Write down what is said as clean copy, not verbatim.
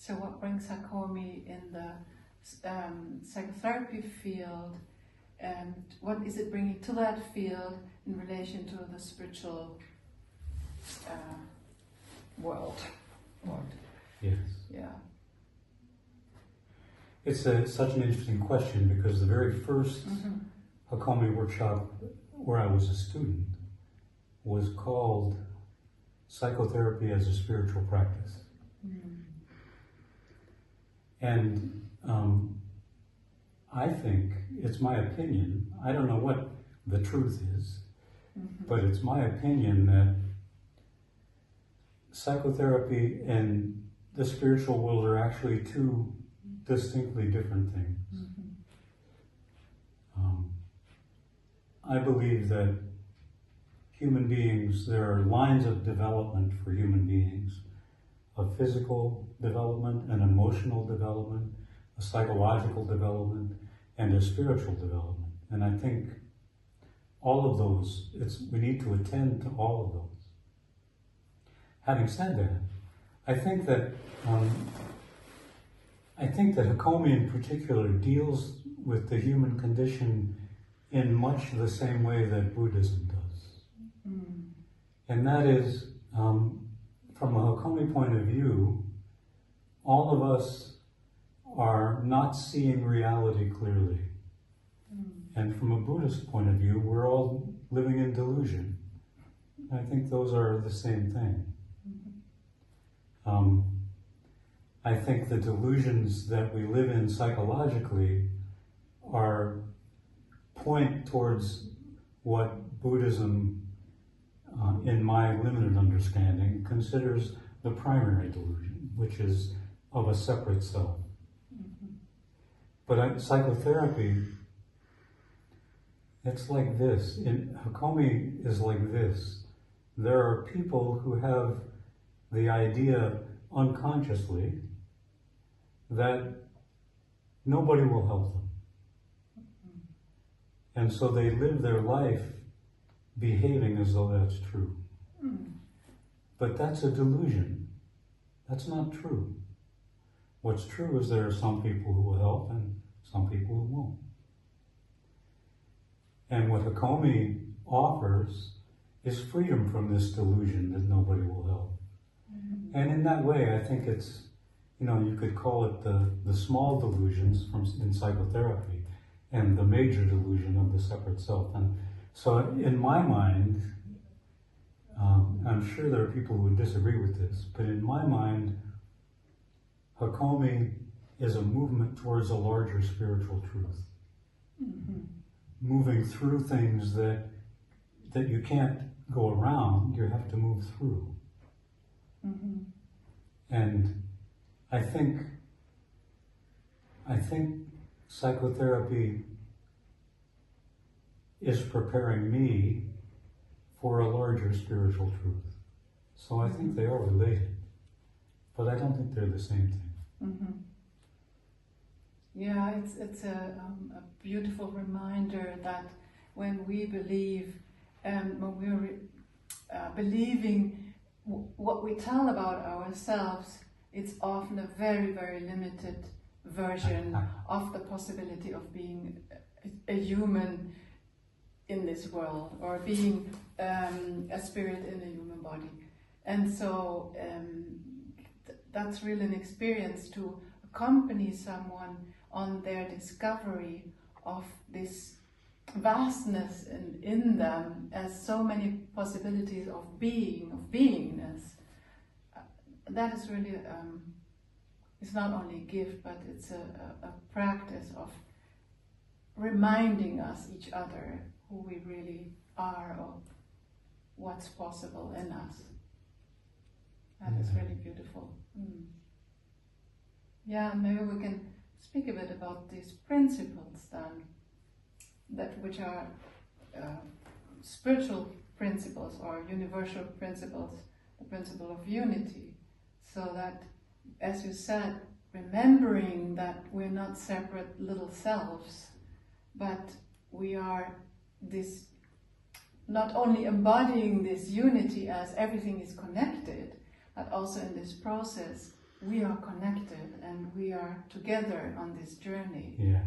So what brings Hakomi in the psychotherapy field, and what is it bringing to that field in relation to the spiritual world? Yes. Yeah. It's such an interesting question, because the very first Hakomi workshop where I was a student was called Psychotherapy as a Spiritual Practice. And I think, it's my opinion, I don't know what the truth is, but it's my opinion that psychotherapy and the spiritual world are actually two distinctly different things. I believe that human beings, there are lines of development for human beings, of physical development, and emotional development, a psychological development, and a spiritual development. And I think all of those, we need to attend to all of those. Having said that, I think that Hakomi in particular deals with the human condition in much the same way that Buddhism does. And that is, from a Hakomi point of view, all of us are not seeing reality clearly. And from a Buddhist point of view, we're all living in delusion. I think those are the same thing. I think the delusions that we live in psychologically point towards what Buddhism, in my limited understanding, considers the primary delusion, which is of a separate self. But psychotherapy, it's like this. Hakomi is like this. There are people who have the idea unconsciously that nobody will help them. And so they live their life behaving as though that's true. But that's a delusion. That's not true. What's true is there are some people who will help and some people who won't. And what Hakomi offers is freedom from this delusion that nobody will help. And in that way, I think it's, you could call it the small delusions in psychotherapy and the major delusion of the separate self. And so in my mind, I'm sure there are people who would disagree with this, but in my mind, Hakomi is a movement towards a larger spiritual truth. Moving through things that you can't go around, you have to move through. And I think psychotherapy is preparing me for a larger spiritual truth. So I think they are related, but I don't think they're the same thing. Yeah, it's a beautiful reminder that when we believe, when we're believing what we tell about ourselves, it's often a very, very limited version of the possibility of being a human in this world, or being a spirit in a human body. And so that's really an experience to accompany someone on their discovery of this vastness in them as so many possibilities of beingness. That is really, it's not only a gift, but it's a practice of reminding us, each other, who we really are, or what's possible in us. That is really beautiful. Yeah, maybe we can speak a bit about these principles then, which are spiritual principles or universal principles, the principle of unity. So that, as you said, remembering that we're not separate little selves, but we are this, not only embodying this unity as everything is connected, but also in this process we are connected and we are together on this journey. Yeah.